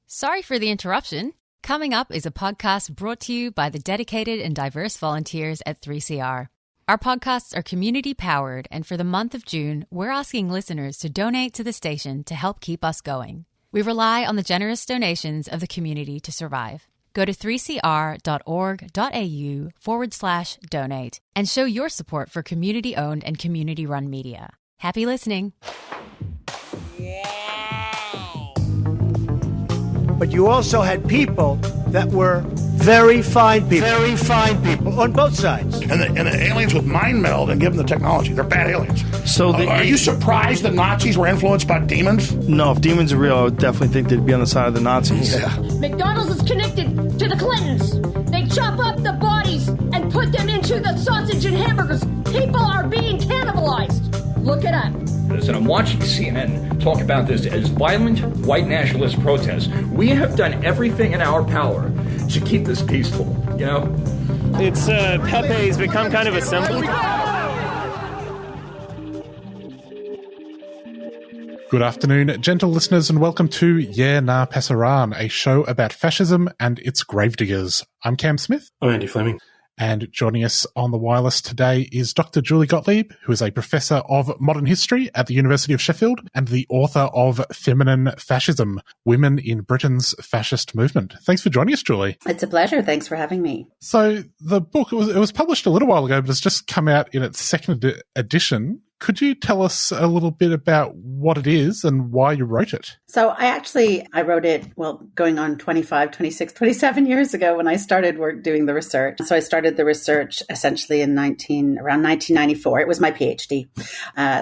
Sorry for the interruption. Coming Up is a podcast brought to you by the dedicated and diverse volunteers at 3CR. Our podcasts are community-powered, and for the month of June, we're asking listeners to donate to the station to help keep us going. We rely on the generous donations of the community to survive. Go to 3cr.org.au/donate and show your support for community-owned and community-run media. Happy listening. But you also had people that were very fine people on both sides. And the aliens would mind meld and give them the technology. They're bad aliens. So are you surprised that Nazis were influenced by demons? No, if demons are real, I would definitely think they'd be on the side of the Nazis. Yeah. McDonald's is connected to the Clintons. They chop up the bodies and put them into the sausage and hamburgers. People are being cannibalized. Look it up. And I'm watching CNN talk about this as violent white nationalist protests. We have done everything in our power to keep this peaceful, you know? It's Pepe's become kind of a symbol. Good afternoon, gentle listeners, and welcome to Yeah Nah Pasaran, a show about fascism and its gravediggers. I'm Cam Smith. I'm Andy Fleming. And joining us on the wireless today is Dr. Julie Gottlieb, who is a professor of modern history at the University of Sheffield and the author of Feminine Fascism, Women in Britain's Fascist Movement. Thanks for joining us, Julie. It's a pleasure. Thanks for having me. So the book, it was published a little while ago, but it's just come out in its second edition. Could you tell us a little bit about what it is and why you wrote it? So I wrote it, going on 25, 26, 27 years ago when I started doing the research. So I started the research essentially around 1994. It was my PhD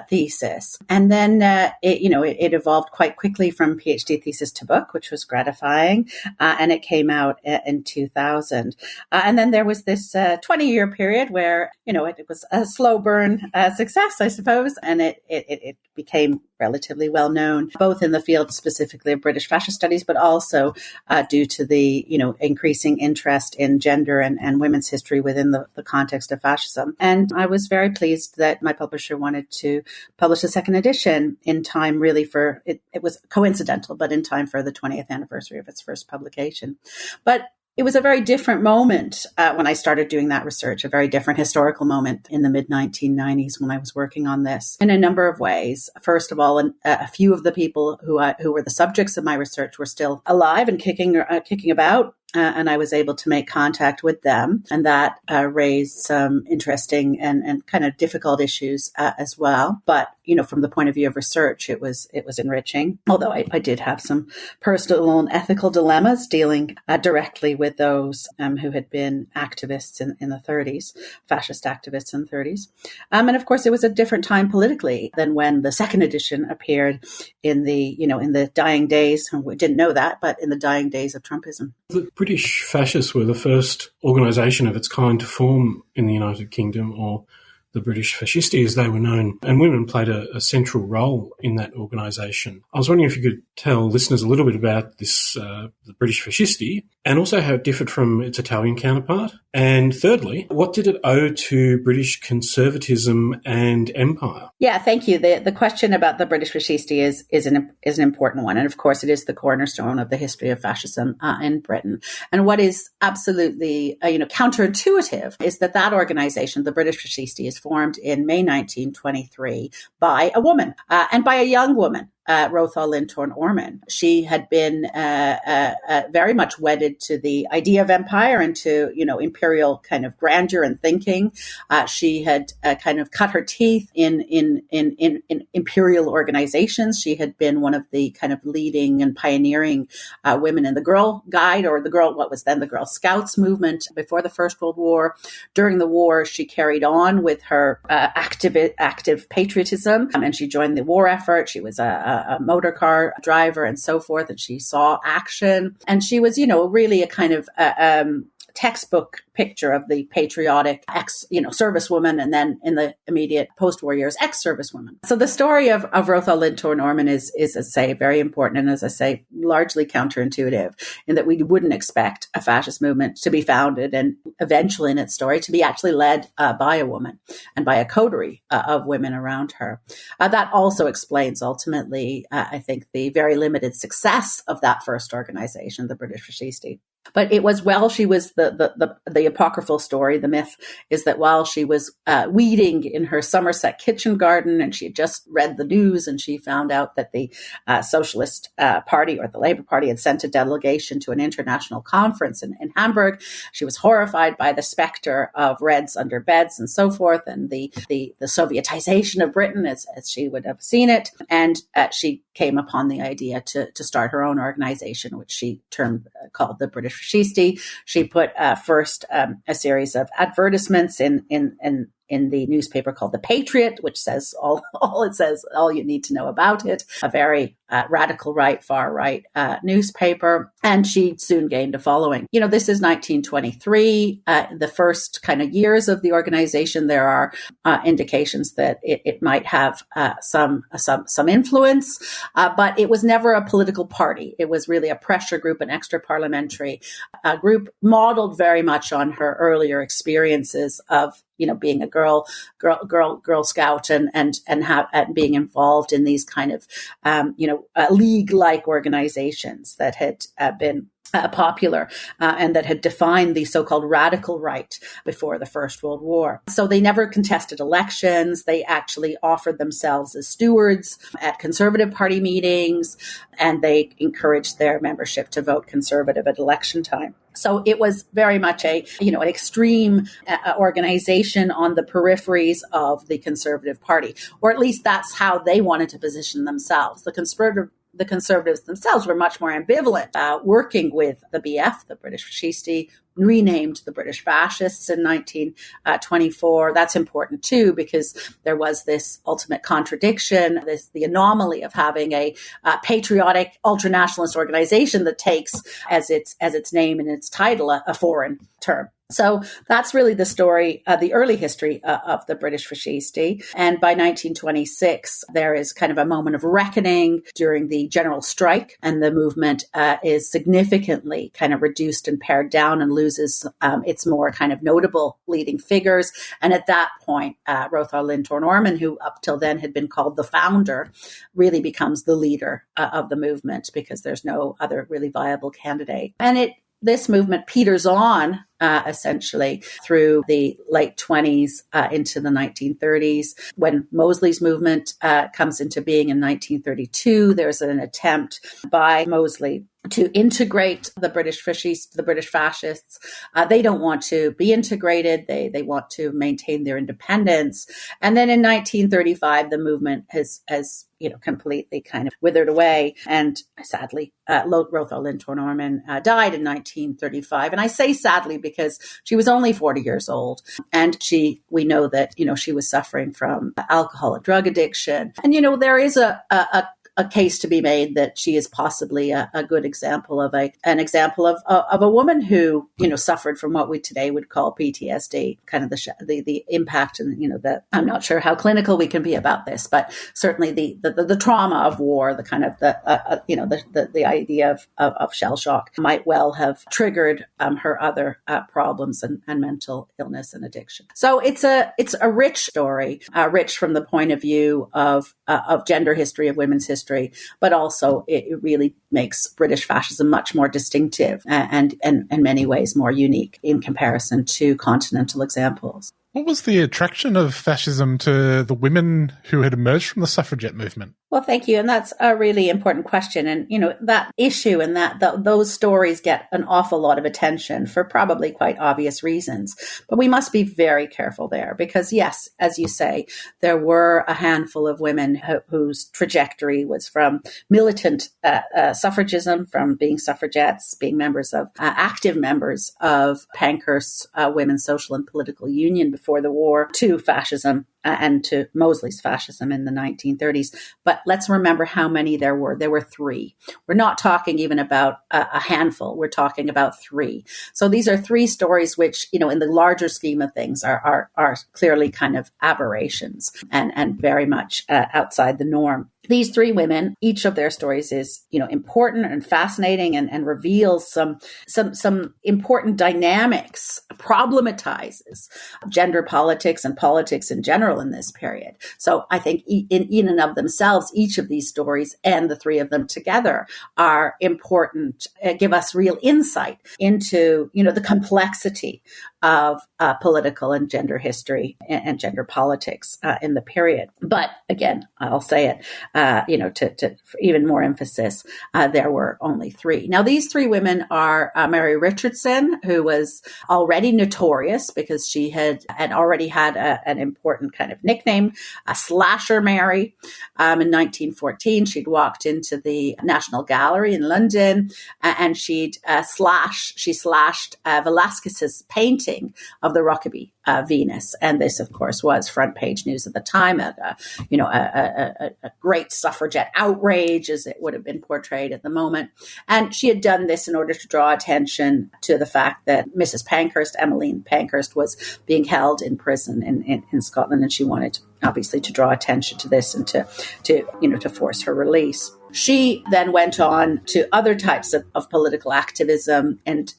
thesis. And then, it evolved quite quickly from PhD thesis to book, which was gratifying. And it came out in 2000. And then there was this 20-year period where, it was a slow burn success, I suppose. And it became relatively well known, both in the field specifically of British fascist studies, but also due to the increasing interest in gender and women's history within the context of fascism. And I was very pleased that my publisher wanted to publish a second edition in time, really for it. It was coincidental, but in time for the 20th anniversary of its first publication. But it was a very different moment when I started doing that research, a very different historical moment in the mid-1990s when I was working on this in a number of ways. First of all, a few of the people who were the subjects of my research were still alive and kicking about. And I was able to make contact with them, and that raised some interesting and kind of difficult issues as well. But from the point of view of research, it was enriching. Although I did have some personal and ethical dilemmas dealing directly with those who had been activists in the 30s, fascist activists in the 30s. And of course, it was a different time politically than when the second edition appeared in the dying days. We didn't know that, but in the dying days of Trumpism. The British fascists were the first organisation of its kind to form in the United Kingdom, or the British Fascisti as they were known, and women played a central role in that organisation. I was wondering if you could tell listeners a little bit about this, the British Fascisti, and also how it differed from its Italian counterpart. And thirdly, what did it owe to British conservatism and empire? Yeah, thank you. The question about the British Fascisti is an important one. And of course, it is the cornerstone of the history of fascism in Britain. And what is absolutely counterintuitive is that organisation, the British Fascisti, is formed in May 1923 by a woman and by a young woman. Rothal Lintorn Orman. She had been very much wedded to the idea of empire and to, imperial kind of grandeur and thinking. She had kind of cut her teeth in imperial organizations. She had been one of the kind of leading and pioneering women in the Girl Guide, or what was then the Girl Scouts movement before the First World War. During the war, she carried on with her active patriotism, and she joined the war effort. She was a motor car driver and so forth, and she saw action. And she was, really a kind of textbook picture of the patriotic servicewoman, and then in the immediate post-war years, ex-servicewoman. So the story of Rothal Lintor Norman is, as I say, very important, and as I say, largely counterintuitive, in that we wouldn't expect a fascist movement to be founded and eventually in its story to be actually led by a woman and by a coterie of women around her. That also explains ultimately, I think, the very limited success of that first organization, the British Fascisti. But it was while she was the apocryphal story, the myth is that while she was weeding in her Somerset kitchen garden, and she had just read the news and she found out that the Socialist Party or the Labour Party had sent a delegation to an international conference in Hamburg. She was horrified by the specter of Reds under beds and so forth, and the Sovietization of Britain as she would have seen it. And she came upon the idea to start her own organization, which she called the British Fascisti. She put first a series of advertisements in the newspaper called The Patriot, which says all you need to know about it, a very radical right, far right newspaper. And she soon gained a following. This is 1923, the first kind of years of the organization. There are indications that it might have some influence, but it was never a political party. It was really a pressure group, an extra parliamentary group, modeled very much on her earlier experiences of being a Girl Scout and being involved in these kind of, league-like organizations that had been popular and that had defined the so-called radical right before the First World War. So they never contested elections. They actually offered themselves as stewards at Conservative Party meetings, and they encouraged their membership to vote Conservative at election time. So it was very much an extreme organization on the peripheries of the Conservative Party, or at least that's how they wanted to position themselves. The Conservatives themselves were much more ambivalent, working with the BF, the British Fascisti, renamed the British Fascists in 1924. That's important too, because there was this ultimate contradiction, the anomaly of having a patriotic ultranationalist organization that takes as its name and its title a foreign term. So that's really the story, the early history of the British Fascisti. And by 1926, there is kind of a moment of reckoning during the general strike, and the movement is significantly kind of reduced and pared down and loses its more kind of notable leading figures. And at that point, Rothal Lintor Norman, who up till then had been called the founder, really becomes the leader of the movement, because there's no other really viable candidate. And this movement peters on essentially through the late 20s into the 1930s. When Mosley's movement comes into being in 1932, there's an attempt by Mosley to integrate the British fascists. They don't want to be integrated. They want to maintain their independence. And then in 1935, the movement has completely kind of withered away. And sadly, Rothal Lintor Norman died in 1935. And I say sadly because she was only 40 years old. And we know that, she was suffering from alcohol and drug addiction. And, there is a case to be made that she is possibly a good example of a woman who suffered from what we today would call PTSD, kind of the impact, and I'm not sure how clinical we can be about this, but certainly the trauma of war, the kind of the idea of shell shock might well have triggered her other problems and mental illness and addiction. So it's a rich story, rich from the point of view of gender history, of women's history. But also it really makes British fascism much more distinctive and in many ways more unique in comparison to continental examples. What was the attraction of fascism to the women who had emerged from the suffragette movement? Well, thank you. And that's a really important question. And, that issue and those stories get an awful lot of attention for probably quite obvious reasons. But we must be very careful there because, yes, as you say, there were a handful of women whose trajectory was from militant suffragism, from being suffragettes, being active members of Pankhurst's Women's Social and Political Union before the war, to fascism. and to Mosley's fascism in the 1930s. But let's remember how many there were. There were 3. We're not talking even about a handful. We're talking about 3. So these are 3 stories which, in the larger scheme of things are clearly kind of aberrations and very much outside the norm. These 3 women, each of their stories is, important and fascinating and reveals some important dynamics, problematizes gender politics and politics in general in this period. So I think in and of themselves, each of these stories and the 3 of them together are important, give us real insight into, the complexity of political and gender history and gender politics in the period. But again, I'll say it, to for even more emphasis, there were only 3. Now, these 3 women are Mary Richardson, who was already notorious because she had already had an important kind of nickname, a Slasher Mary. In 1914, she'd walked into the National Gallery in London and she slashed Velázquez's painting of the Rokeby Venus. And this, of course, was front page news at the time, a great suffragette outrage, as it would have been portrayed at the moment. And she had done this in order to draw attention to the fact that Mrs. Pankhurst, Emmeline Pankhurst, was being held in prison in Scotland. And she wanted, obviously, to draw attention to this and to force her release. She then went on to other types of political activism and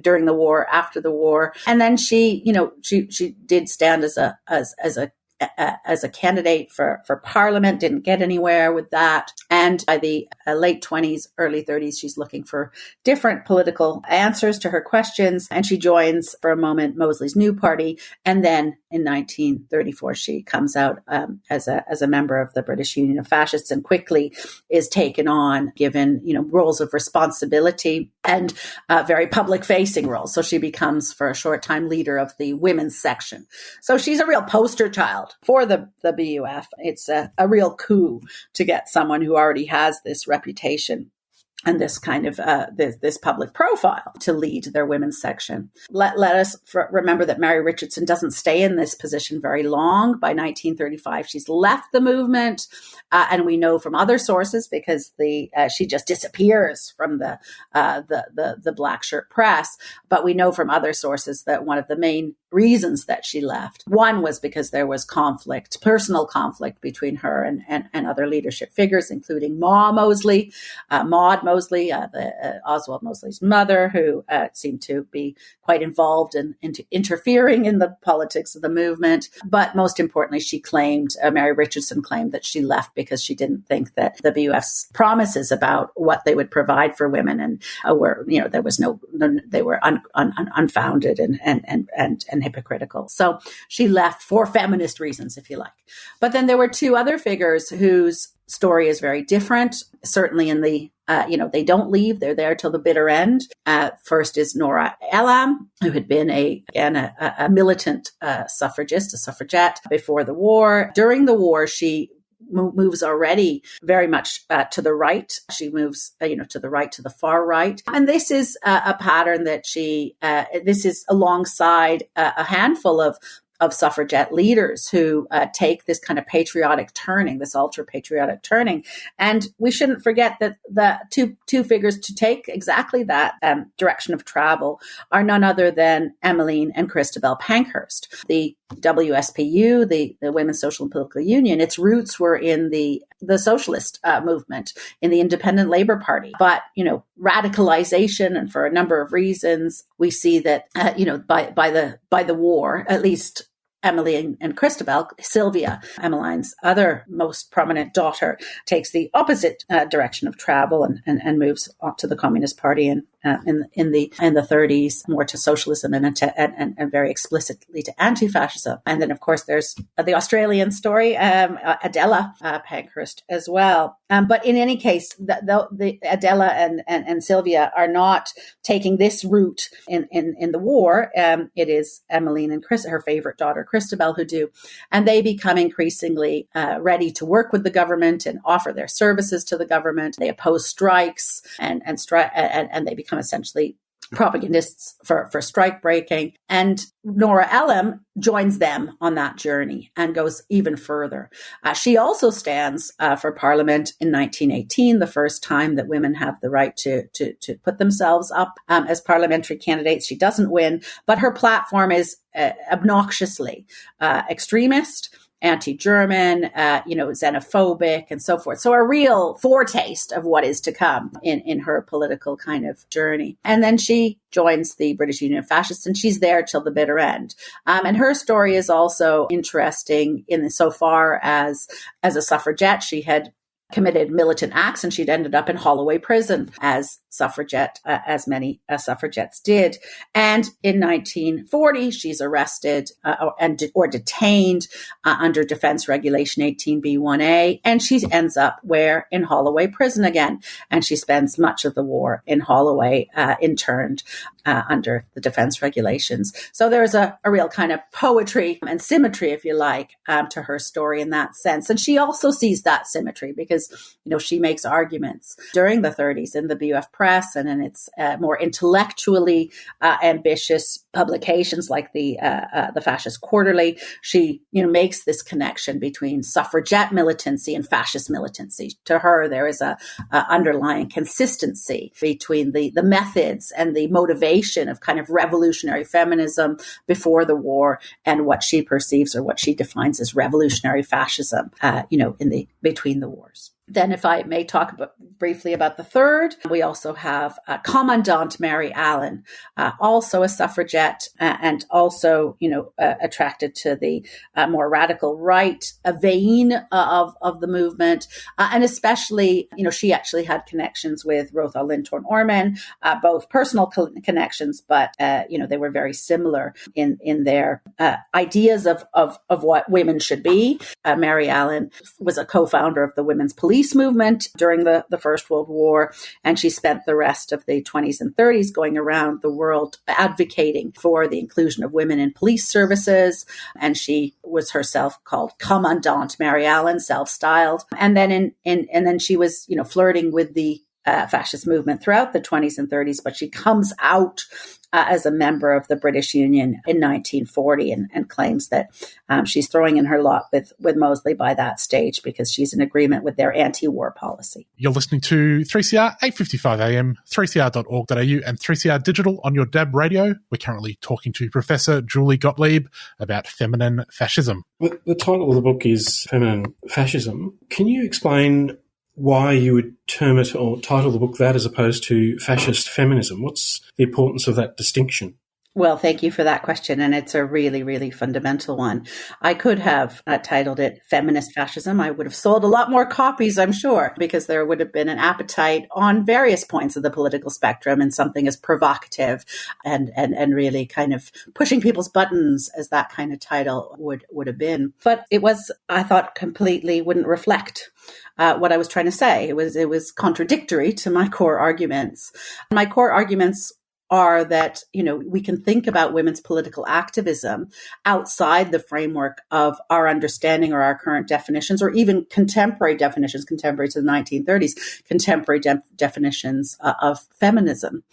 during the war, after the war, and then she did stand as a candidate for parliament, didn't get anywhere with that. And by the late 20s, early 30s, she's looking for different political answers to her questions. And she joins for a moment Mosley's New Party. And then in 1934, she comes out as a member of the British Union of Fascists and quickly is taken on, given, roles of responsibility and very public facing roles. So she becomes for a short time leader of the women's section. So she's a real poster child for the BUF. It's a real coup to get someone who already has this reputation and this kind of this public profile to lead their women's section. Let us remember that Mary Richardson doesn't stay in this position very long. By 1935, she's left the movement, and we know from other sources because she just disappears from the Black Shirt Press. But we know from other sources that one of the main reasons that she left, one was because there was personal conflict between her and other leadership figures, including Maud Mosley, Oswald Mosley's mother, who seemed to be quite involved in interfering in the politics of the movement. But most importantly, Mary Richardson claimed that she left because she didn't think that the BUF's promises about what they would provide for women and they were unfounded and hypocritical. So she left for feminist reasons, if you like. But then there were 2 other figures whose story is very different. Certainly in the, they don't leave. They're there till the bitter end. First is Nora Elam, who had been a militant suffragette before the war. During the war, she moves already very much to the right. She moves, to the right, to the far right. And this is a pattern that this is alongside a handful of suffragette leaders who take this kind of patriotic turning, this ultra-patriotic turning. And we shouldn't forget that the two figures to take exactly that direction of travel are none other than Emmeline and Christabel Pankhurst. The WSPU, the Women's Social and Political Union, its roots were in the socialist movement, in the Independent Labour Party. But, radicalization, and for a number of reasons, we see that, by the war, at least Emmeline and Christabel, Sylvia, Emmeline's other most prominent daughter, takes the opposite direction of travel and moves on to the Communist Party in the 30s, more to socialism and very explicitly to anti-fascism. And then, of course, there's the Australian story, Adela Pankhurst as well. But in any case, the Adela and Sylvia are not taking this route in the war. It is Emmeline and her favorite daughter, Christabel, who do. And they become increasingly ready to work with the government and offer their services to the government. They oppose strikes and they become essentially propagandists for strike breaking. And Nora Elam joins them on that journey and goes even further. She also stands for Parliament in 1918, the first time that women have the right to put themselves up as parliamentary candidates. She doesn't win, but her platform is obnoxiously extremist, anti-German, xenophobic, and so forth. So a real foretaste of what is to come in her political kind of journey. And then she joins the British Union of Fascists, and she's there till the bitter end. And her story is also interesting insofar as a suffragette, she had committed militant acts, and she'd ended up in Holloway prison as suffragette, as many suffragettes did. And in 1940, she's arrested or detained under Defense Regulation 18B1A, and she ends up in Holloway prison again. And she spends much of the war in Holloway, interned under the defense regulations. So there's a real kind of poetry and symmetry, if you like, to her story in that sense. And she also sees that symmetry because, she makes arguments during the 30s in the BUF press and in its more intellectually ambitious publications like the Fascist Quarterly. She, makes this connection between suffragette militancy and fascist militancy. To her, there is a underlying consistency between the methods and the motivation of kind of revolutionary feminism before the war and what she perceives or what she defines as revolutionary fascism, between the wars. Then, if I may talk briefly about the third, we also have Commandant Mary Allen, also a suffragette and also, attracted to the more radical right vein of the movement. And especially, she actually had connections with Rothal Lintorn Orman, both personal connections, but, they were very similar in their ideas of what women should be. Mary Allen was a co-founder of the Women's Police movement during the First World War, and she spent the rest of the 20s and 30s going around the world advocating for the inclusion of women in police services, and she was herself called Commandant Mary Allen, self-styled, and then then she was flirting with the fascist movement throughout the 20s and 30s, but she comes out as a member of the British Union in 1940 and claims that she's throwing in her lot with Mosley by that stage because she's in agreement with their anti-war policy. You're listening to 3CR 855 AM, 3cr.org.au and 3CR Digital on your DAB radio. We're currently talking to Professor Julie Gottlieb about feminine fascism. The title of the book is Feminine Fascism. Can you explain why you would term it or title the book that as opposed to fascist feminism? What's the importance of that distinction? Well, thank you for that question. And it's a really, really fundamental one. I could have titled it Feminist Fascism. I would have sold a lot more copies, I'm sure, because there would have been an appetite on various points of the political spectrum and something as provocative and really kind of pushing people's buttons as that kind of title would have been. But it was, I thought, completely wouldn't reflect what I was trying to say. It was contradictory to my core arguments. My core arguments are that, we can think about women's political activism outside the framework of our understanding or our current definitions, or even contemporary definitions, contemporary to the 1930s, contemporary definitions of feminism.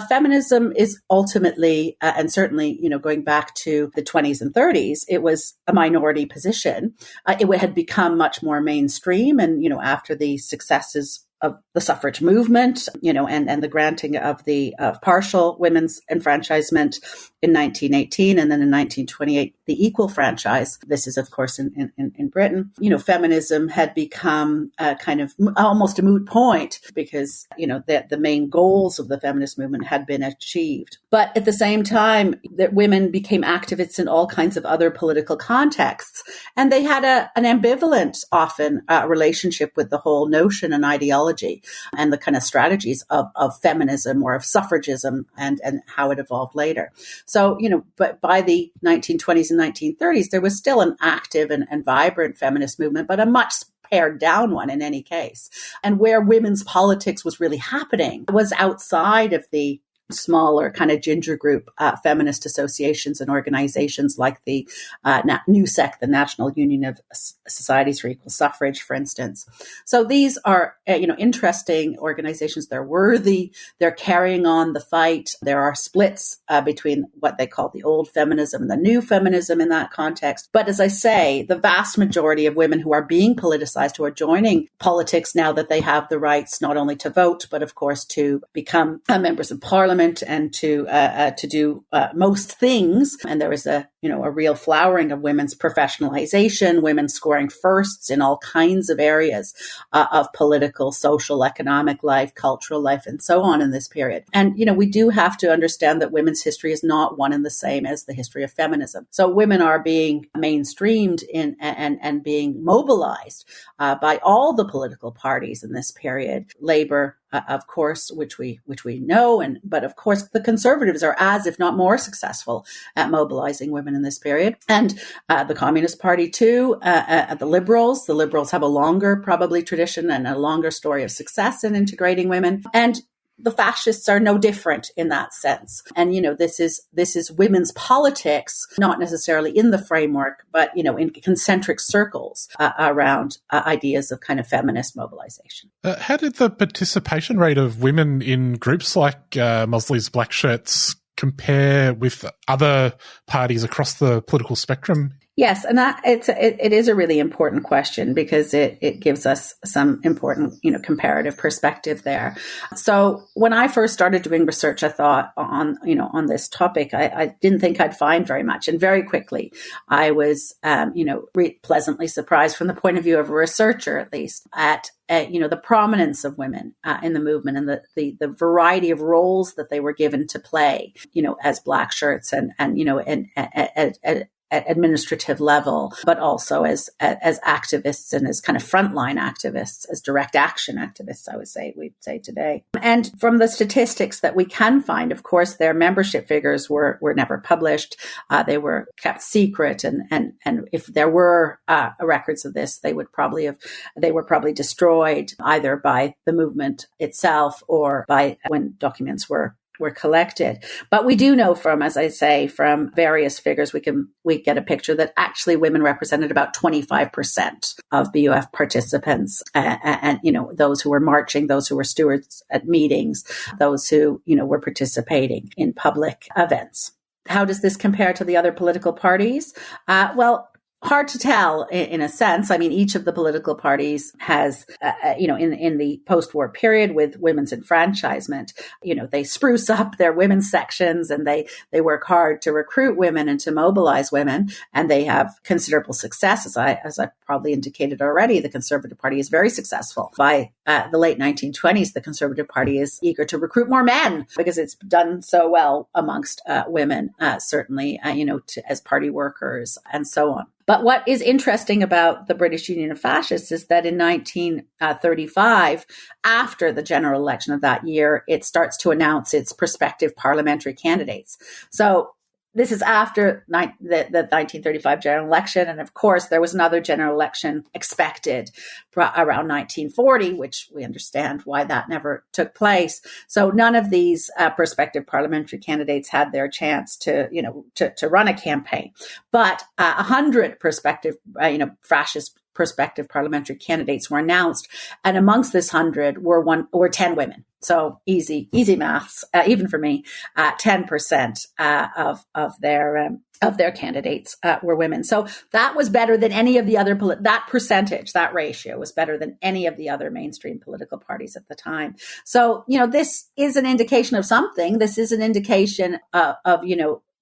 Feminism is ultimately, and certainly, going back to the 20s and 30s, it was a minority position. It had become much more mainstream. And, after the successes of the suffrage movement, and the granting of partial women's enfranchisement in 1918, and then in 1928, the equal franchise. This is, of course, in Britain. Feminism had become kind of almost a moot point because, the main goals of the feminist movement had been achieved. But at the same time, that women became activists in all kinds of other political contexts, and they had an ambivalent, often, relationship with the whole notion and ideology and the kind of strategies of feminism or of suffragism and how it evolved later. So, but by the 1920s and 1930s, there was still an active and vibrant feminist movement, but a much pared down one in any case. And where women's politics was really happening was outside of the smaller kind of ginger group feminist associations and organizations like the NUSEC, the National Union of Societies for Equal Suffrage, for instance. So these are, interesting organizations. They're worthy. They're carrying on the fight. There are splits between what they call the old feminism and the new feminism in that context. But as I say, the vast majority of women who are being politicized, who are joining politics now that they have the rights not only to vote, but of course to become members of parliament and to do most things. And there is a real flowering of women's professionalization, women scoring firsts in all kinds of areas of political, social, economic life, cultural life, and so on in this period. And, we do have to understand that women's history is not one and the same as the history of feminism. So women are being mainstreamed in and being mobilized by all the political parties in this period. Labour, of course, which we know, but of course the Conservatives are as if not more successful at mobilizing women in this period, and the Communist Party too. The Liberals have a longer probably tradition and a longer story of success in integrating women, and the fascists are no different in that sense. And, this is women's politics, not necessarily in the framework, but, in concentric circles around ideas of kind of feminist mobilization. How did the participation rate of women in groups like Mosley's Black Shirts compare with other parties across the political spectrum? Yes, and that it is a really important question because it gives us some important, comparative perspective there. So when I first started doing research, I thought on this topic, I didn't think I'd find very much. And very quickly, I was, pleasantly surprised from the point of view of a researcher, at least, at the prominence of women in the movement and the variety of roles that they were given to play, as Black Shirts and at administrative level, but also as activists and as kind of frontline activists, as direct action activists, we'd say today. And from the statistics that we can find, of course, their membership figures were never published. They were kept secret. And if there were records of this, they were probably destroyed either by the movement itself or by when documents were collected. But we do know from various figures, we get a picture that actually women represented about 25% of BUF participants, and those who were marching, those who were stewards at meetings, those who were participating in public events. How does this compare to the other political parties? Well, hard to tell in a sense. I mean, each of the political parties has, in the post-war period with women's enfranchisement, they spruce up their women's sections and they work hard to recruit women and to mobilize women. And they have considerable success. As I probably indicated already, the Conservative Party is very successful. By the late 1920s, the Conservative Party is eager to recruit more men because it's done so well amongst women, certainly, as party workers and so on. But what is interesting about the British Union of Fascists is that in 1935, after the general election of that year, it starts to announce its prospective parliamentary candidates. So this is after the 1935 general election. And of course, there was another general election expected around 1940, which we understand why that never took place. So none of these prospective parliamentary candidates had their chance to run a campaign. But 100 prospective, fascist prospective parliamentary candidates were announced. And amongst this 100 were 10 women. So easy maths, even for me, 10% of their candidates were women. So that was better than any of the other, that percentage, that ratio was better than any of the other mainstream political parties at the time. So, this is an indication of something. This is an indication of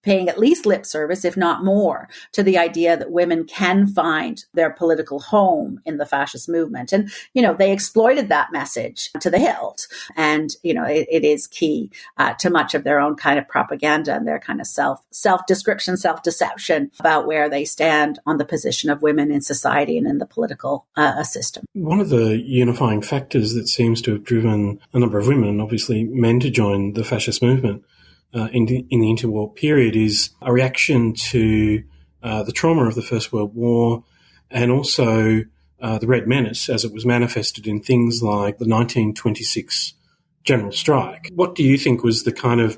paying at least lip service, if not more, to the idea that women can find their political home in the fascist movement. And, they exploited that message to the hilt. And, it is key to much of their own kind of propaganda and their kind of self-description, self-deception about where they stand on the position of women in society and in the political system. One of the unifying factors that seems to have driven a number of women, and obviously men, to join the fascist movement in the interwar period is a reaction to the trauma of the First World War and also the Red Menace as it was manifested in things like the 1926 general strike. What do you think was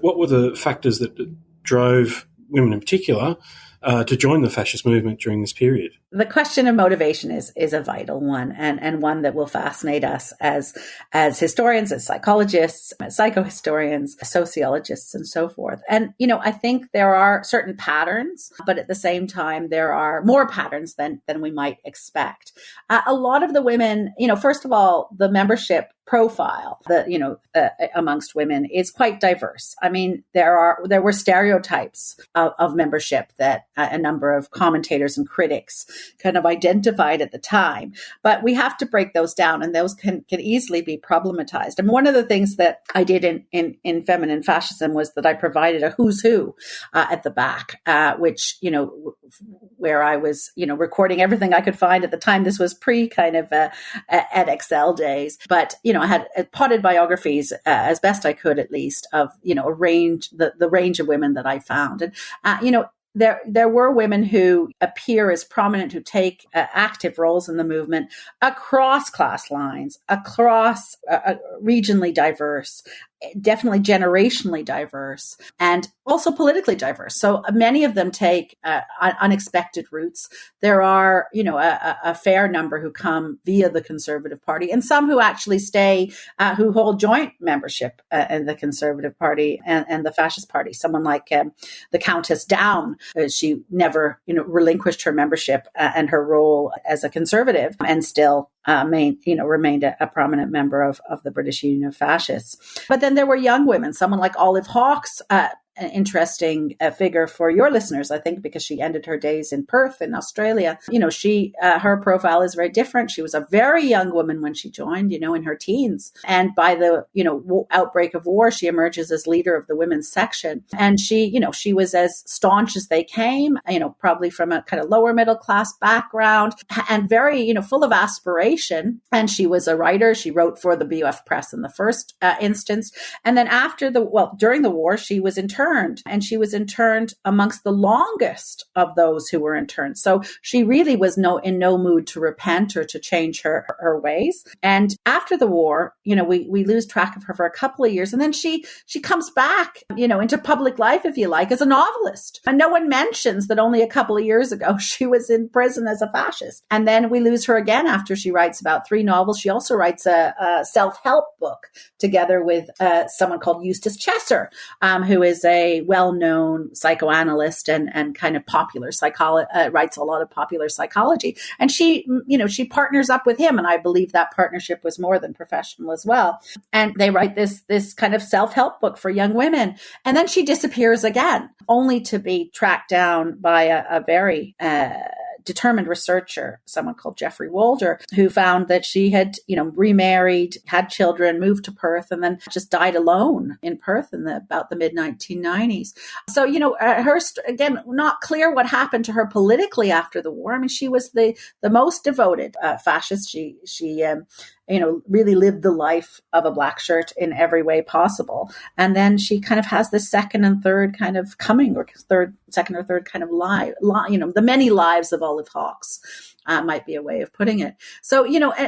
what were the factors that drove women in particular to join the fascist movement during this period? The question of motivation is a vital one, and one that will fascinate us as historians, as psychologists, as psychohistorians, sociologists, and so forth. And, I think there are certain patterns, but at the same time, there are more patterns than we might expect. A lot of the women, first of all, the membership profile amongst women is quite diverse. I mean, there were stereotypes of membership that a number of commentators and critics kind of identified at the time, but we have to break those down, and those can easily be problematized. And one of the things that I did in Feminine Fascism was that I provided a who's who at the back, which, where I was, recording everything I could find at the time. This was pre kind of at Excel days, but, I had potted biographies as best I could, at least, of, a range, the range of women that I found. And, there were women who appear as prominent, who take active roles in the movement across class lines, across regionally diverse, definitely generationally diverse, and also politically diverse. So many of them take unexpected routes. There are, a fair number who come via the Conservative Party, and some who actually stay, who hold joint membership in the Conservative Party and the Fascist Party. Someone like the Countess Down, she never, relinquished her membership and her role as a Conservative, and still remained a prominent member of the British Union of Fascists. But then there were young women, someone like Olive Hawkes, an interesting figure for your listeners, I think, because she ended her days in Perth in Australia. Her profile is very different. She was a very young woman when she joined, in her teens. And by the, outbreak of war, she emerges as leader of the women's section. And she was as staunch as they came, probably from a kind of lower middle class background, and very, full of aspiration. And she was a writer. She wrote for the BUF Press in the first instance. And then during the war, she was interned, and she was interned amongst the longest of those who were interned. So she really was in no mood to repent or to change her ways. And after the war, we lose track of her for a couple of years, and then she comes back, into public life, if you like, as a novelist. And no one mentions that only a couple of years ago she was in prison as a fascist. And then we lose her again after she writes about 3 novels. She also writes a self-help book together with someone called Eustace Chesser, who is a well-known psychoanalyst and kind of popular writes a lot of popular psychology. And she partners up with him. And I believe that partnership was more than professional as well. And they write this kind of self-help book for young women. And then she disappears again, only to be tracked down by a very determined researcher, someone called Geoffrey Walder, who found that she had, remarried, had children, moved to Perth, and then just died alone in Perth in about the mid-1990s. So, her, again, not clear what happened to her politically after the war. I mean, she was the most devoted fascist. She really lived the life of a black shirt in every way possible. And then she kind of has this second and third kind of coming, or second or third kind of the many lives of Olive Hawkes might be a way of putting it. So,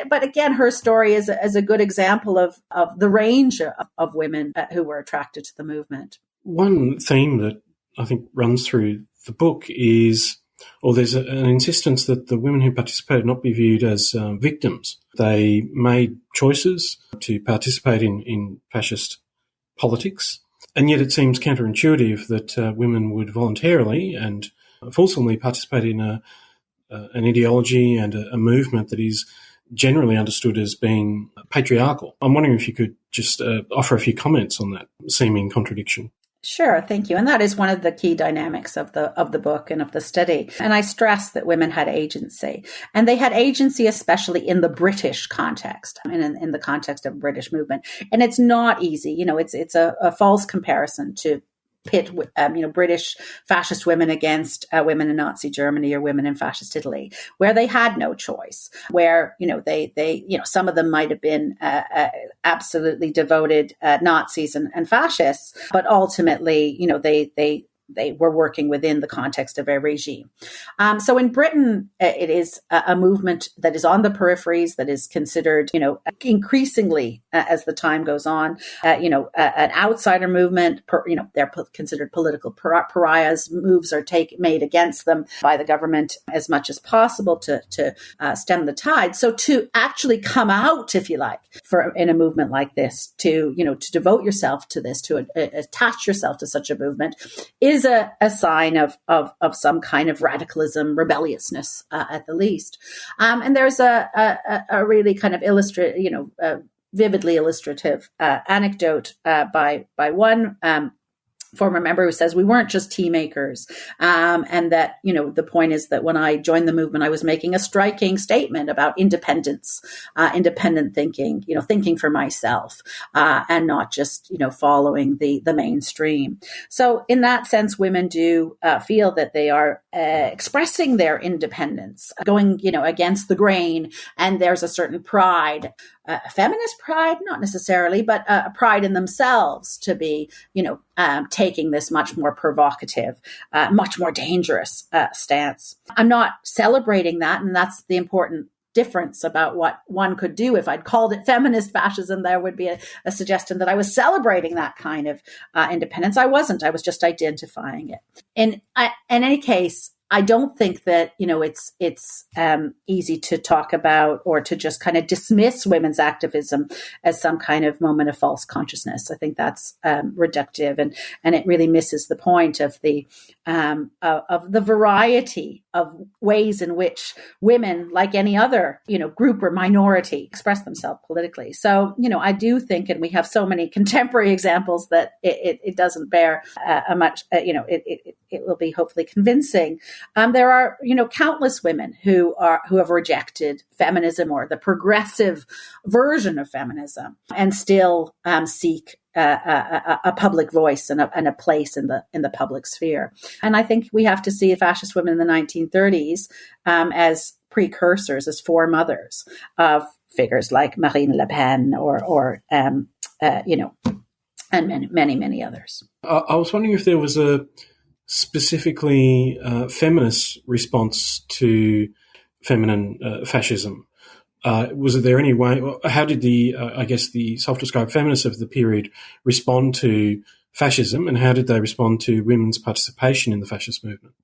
but again, her story is a good example of the range of women who were attracted to the movement. One theme that I think runs through the book is, or there's an insistence that the women who participated not be viewed as victims. They made choices to participate in fascist politics, and yet it seems counterintuitive that women would voluntarily and fulsomely participate in an ideology and a movement that is generally understood as being patriarchal. I'm wondering if you could just offer a few comments on that seeming contradiction. Sure, thank you. And that is one of the key dynamics of the book and of the study. And I stress that women had agency, and they had agency especially in the British context, in the context of British movement. And it's not easy. It's a false comparison to pit, British fascist women against women in Nazi Germany or women in fascist Italy, where they had no choice, where, they some of them might have been absolutely devoted Nazis and fascists, but ultimately, they they were working within the context of a regime. So in Britain, it is a movement that is on the peripheries, that is considered, increasingly as the time goes on, an outsider movement. They're considered political pariahs. Moves are made against them by the government as much as possible to stem the tide. So to actually come out, if you like, in a movement like this, to devote yourself to this, to attach yourself to such a movement, is a sign of some kind of radicalism, rebelliousness at the least. And there's a really kind of vividly illustrative anecdote by one former member who says we weren't just tea makers, and that the point is that when I joined the movement, I was making a striking statement about independence, independent thinking, thinking for myself, and not just following the mainstream. So in that sense, women do feel that they are expressing their independence, going against the grain, and there's a certain pride. Feminist pride, not necessarily, but a pride in themselves to be, taking this much more provocative, much more dangerous stance. I'm not celebrating that, and that's the important difference about what one could do. If I'd called it feminist fascism, there would be a suggestion that I was celebrating that kind of independence. I wasn't. I was just identifying it. In any case, I don't think that, it's easy to talk about or to just kind of dismiss women's activism as some kind of moment of false consciousness. I think that's reductive, and it really misses the point of the variety of ways in which women, like any other, group or minority, express themselves politically. So, I do think, and we have so many contemporary examples that it doesn't bear it will be hopefully convincing. There are, countless women who have rejected feminism or the progressive version of feminism and still seek a public voice and a place in the public sphere. And I think we have to see fascist women in the 1930s as precursors, as foremothers of figures like Marine Le Pen or and many, many others. I was wondering if there was a specifically feminist response to feminine fascism. Was there any way? How did the self-described feminists of the period respond to fascism, and how did they respond to women's participation in the fascist movement?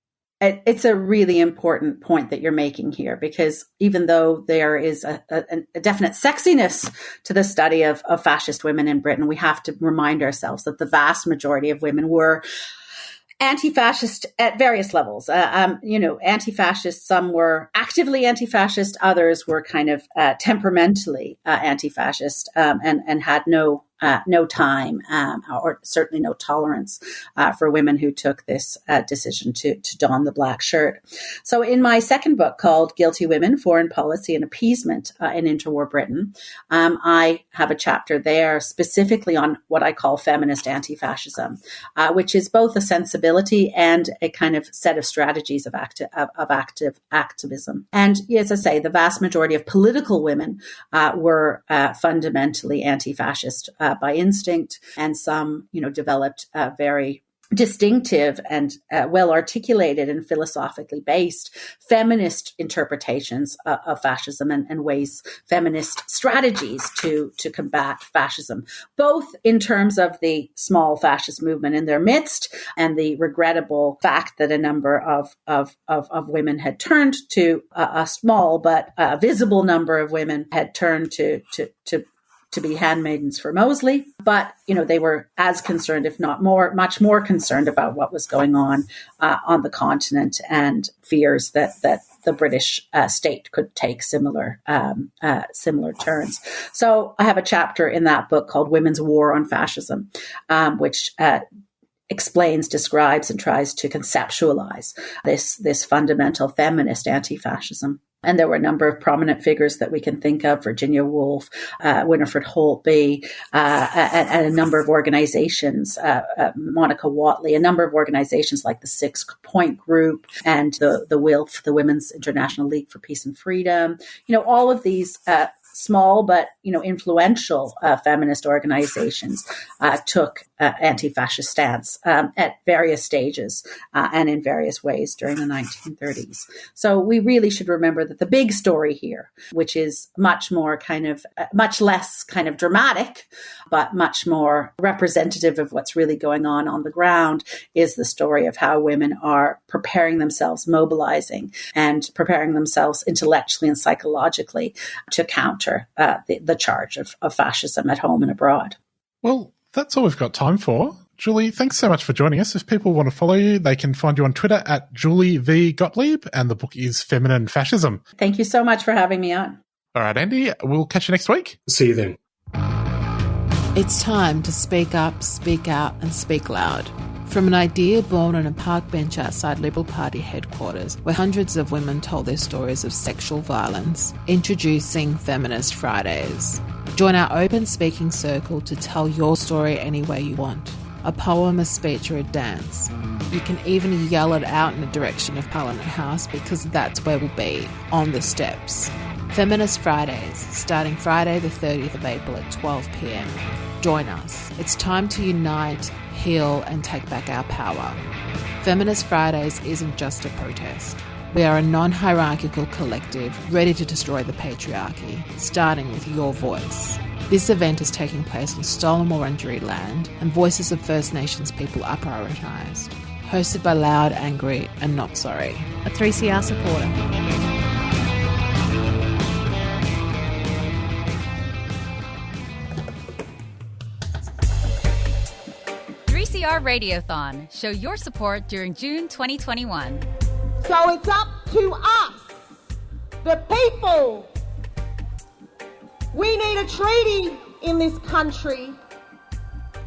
It's a really important point that you're making here, because even though there is a definite sexiness to the study of fascist women in Britain, we have to remind ourselves that the vast majority of women were anti-fascist at various levels. Anti-fascist, some were actively anti-fascist, others were kind of temperamentally anti-fascist, and had no time or certainly no tolerance for women who took this decision to don the black shirt. So in my second book called Guilty Women, Foreign Policy and Appeasement in Interwar Britain, I have a chapter there specifically on what I call feminist anti-fascism, which is both a sensibility and a kind of set of strategies of active activism. And as I say, the vast majority of political women were fundamentally anti-fascist by instinct, and some, developed very distinctive and well-articulated and philosophically based feminist interpretations of fascism and ways, feminist strategies to combat fascism, both in terms of the small fascist movement in their midst and the regrettable fact that a number of women had turned to a small but visible number of women had turned to be handmaidens for Mosley. But, they were as concerned, if not much more concerned about what was going on the continent, and fears that the British state could take similar turns. So I have a chapter in that book called Women's War on Fascism, which explains, describes, and tries to conceptualize this fundamental feminist anti-fascism. And there were a number of prominent figures that we can think of: Virginia Woolf, Winifred Holtby, and a number of organizations, Monica Whatley, a number of organizations like the 6 Point Group and the WILF, the Women's International League for Peace and Freedom. All of these small but influential feminist organizations took anti-fascist stance at various stages and in various ways during the 1930s. So we really should remember that the big story here, which is much less kind of dramatic, but much more representative of what's really going on the ground, is the story of how women are preparing themselves, mobilizing, and preparing themselves intellectually and psychologically to counter the charge of fascism at home and abroad. Well, that's all we've got time for. Julie, thanks so much for joining us. If people want to follow you, they can find you on Twitter at Julie V. Gottlieb, and the book is Feminine Fascism. Thank you so much for having me on. All right, Andy, we'll catch you next week. See you then. It's time to speak up, speak out, and speak loud. From an idea born on a park bench outside Liberal Party headquarters, where hundreds of women told their stories of sexual violence, introducing Feminist Fridays. Join our open speaking circle to tell your story any way you want. A poem, a speech, or a dance. You can even yell it out in the direction of Parliament House, because that's where we'll be, on the steps. Feminist Fridays, starting Friday the 30th of April at 12 p.m. Join us. It's time to unite, heal, and take back our power. Feminist Fridays isn't just a protest. We are a non-hierarchical collective ready to destroy the patriarchy, starting with your voice. This event is taking place on stolen Wurundjeri land, and voices of First Nations people are prioritised. Hosted by Loud, Angry, and Not Sorry. A 3CR supporter. 3CR Radiothon. Show your support during June 2021. So it's up to us, the people. We need a treaty in this country.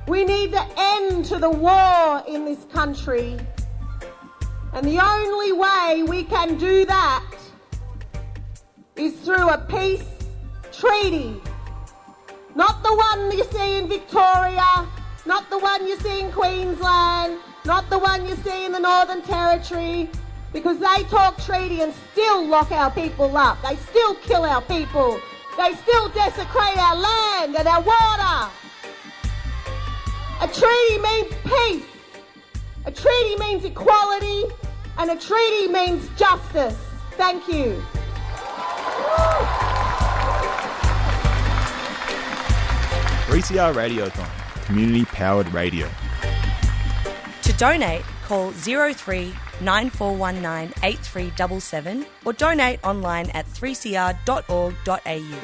We need the end to the war in this country. And the only way we can do that is through a peace treaty. Not the one you see in Victoria, not the one you see in Queensland, not the one you see in the Northern Territory, because they talk treaty and still lock our people up. They still kill our people. They still desecrate our land and our water. A treaty means peace. A treaty means equality. And a treaty means justice. Thank you. 3CR Radiothon, community-powered radio. To donate, call 03 9419 8377 or donate online at 3cr.org.au.